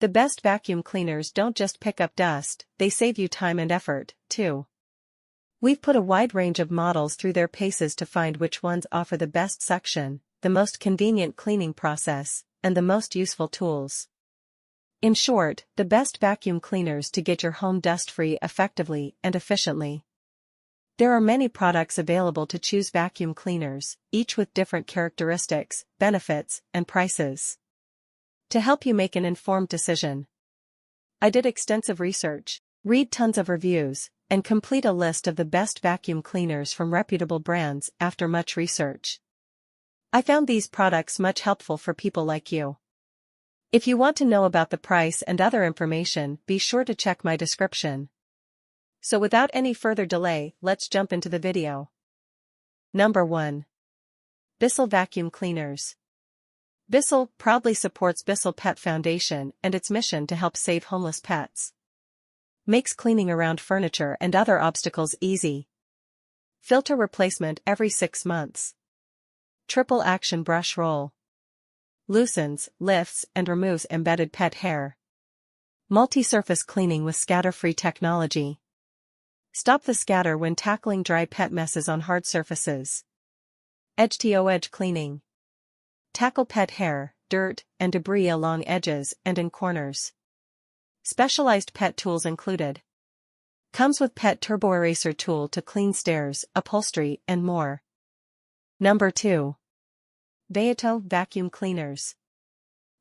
The best vacuum cleaners don't just pick up dust, they save you time and effort, too. We've put a wide range of models through their paces to find which ones offer the best suction, the most convenient cleaning process, and the most useful tools. In short, the best vacuum cleaners to get your home dust-free effectively and efficiently. There are many products available to choose vacuum cleaners, each with different characteristics, benefits, and prices. To help you make an informed decision, I did extensive research, read tons of reviews, and complete a list of the best vacuum cleaners from reputable brands after much research. I found these products much helpful for people like you. If you want to know about the price and other information, be sure to check my description. So without any further delay, let's jump into the video. Number 1. Bissell Vacuum Cleaners. Bissell proudly supports Bissell Pet Foundation and its mission to help save homeless pets. Makes cleaning around furniture and other obstacles easy. Filter replacement every 6 months. Triple action brush roll. Loosens, lifts, and removes embedded pet hair. Multi-surface cleaning with scatter-free technology. Stop the scatter when tackling dry pet messes on hard surfaces. Edge-to-edge cleaning. Tackle pet hair, dirt, and debris along edges and in corners. Specialized pet tools included. Comes with pet turbo eraser tool to clean stairs, upholstery, and more. Number 2. Beato Vacuum Cleaners.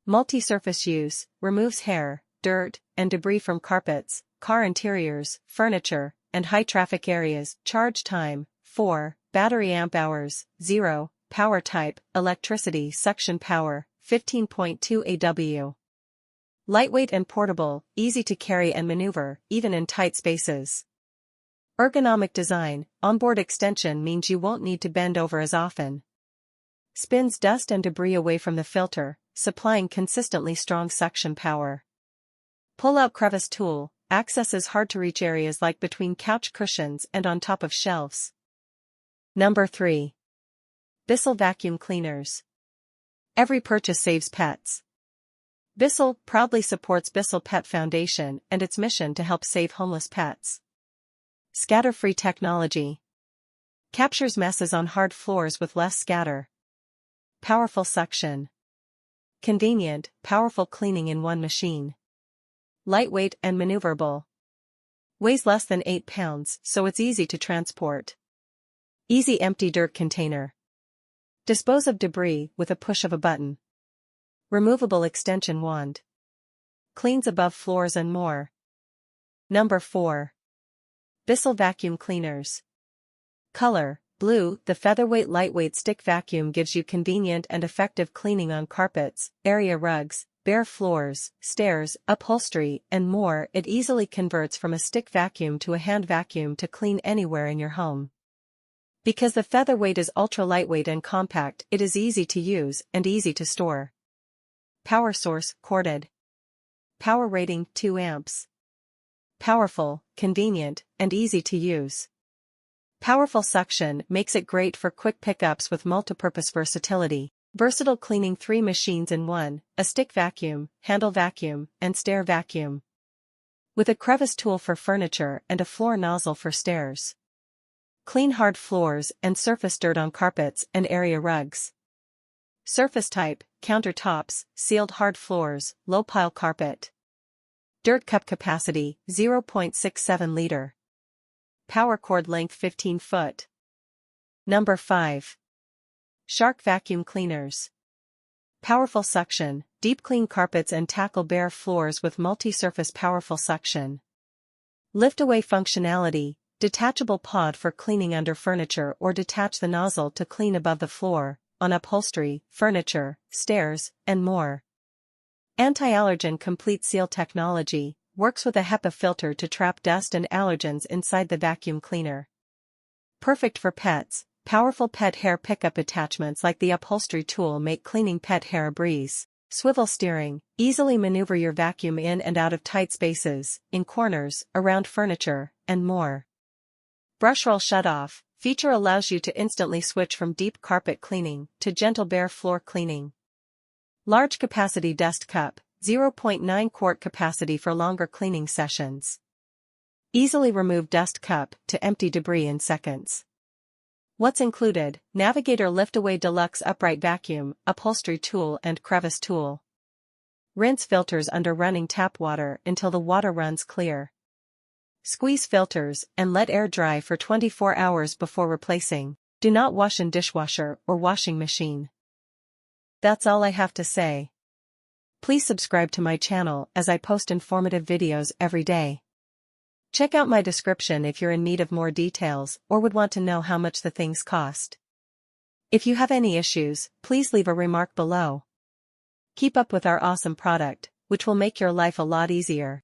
Multi-surface use, removes hair, dirt, and debris from carpets, car interiors, furniture, and high-traffic areas. Charge time, 4, battery amp hours, 0, power type, electricity suction power, 15.2 AW. Lightweight and portable, easy to carry and maneuver, even in tight spaces. Ergonomic design, onboard extension means you won't need to bend over as often. Spins dust and debris away from the filter, supplying consistently strong suction power. Pull-out crevice tool, accesses hard-to-reach areas like between couch cushions and on top of shelves. Number 3. Bissell Vacuum Cleaners. Every purchase saves pets. Bissell proudly supports Bissell Pet Foundation and its mission to help save homeless pets. Scatter-free technology. Captures messes on hard floors with less scatter. Powerful suction. Convenient, powerful cleaning in one machine. Lightweight and maneuverable. Weighs less than 8 pounds, so it's easy to transport. Easy empty dirt container. Dispose of debris with a push of a button. Removable extension wand. Cleans above floors and more. Number 4. Bissell Vacuum Cleaners. Color, blue. The featherweight lightweight stick vacuum gives you convenient and effective cleaning on carpets, area rugs, bare floors, stairs, upholstery, and more. It easily converts from a stick vacuum to a hand vacuum to clean anywhere in your home. Because the featherweight is ultra lightweight and compact, it is easy to use and easy to store. Power source, corded. Power rating, 2 amps. Powerful, convenient, and easy to use. Powerful suction makes it great for quick pickups with multipurpose versatility. Versatile cleaning 3 machines in one, a stick vacuum, handle vacuum, and stair vacuum. With a crevice tool for furniture and a floor nozzle for stairs. Clean hard floors and surface dirt on carpets and area rugs. Surface type, countertops, sealed hard floors, low pile carpet. Dirt cup capacity, 0.67 liter. Power cord length 15 foot. Number 5. Shark Vacuum Cleaners. Powerful suction, deep clean carpets and tackle bare floors with multi-surface powerful suction. Lift-away functionality, detachable pod for cleaning under furniture or detach the nozzle to clean above the floor, on upholstery, furniture, stairs, and more. Anti-allergen complete seal technology, works with a HEPA filter to trap dust and allergens inside the vacuum cleaner. Perfect for pets. Powerful pet hair pickup attachments like the upholstery tool make cleaning pet hair a breeze. Swivel steering, easily maneuver your vacuum in and out of tight spaces, in corners, around furniture, and more. Brush roll shut-off, feature allows you to instantly switch from deep carpet cleaning to gentle bare floor cleaning. Large capacity dust cup, 0.9 quart capacity for longer cleaning sessions. Easily remove dust cup to empty debris in seconds. What's included? Navigator Liftaway Deluxe Upright Vacuum, Upholstery Tool and Crevice Tool. Rinse filters under running tap water until the water runs clear. Squeeze filters and let air dry for 24 hours before replacing. Do not wash in dishwasher or washing machine. That's all I have to say. Please subscribe to my channel as I post informative videos every day. Check out my description if you're in need of more details or would want to know how much the things cost. If you have any issues, please leave a remark below. Keep up with our awesome product, which will make your life a lot easier.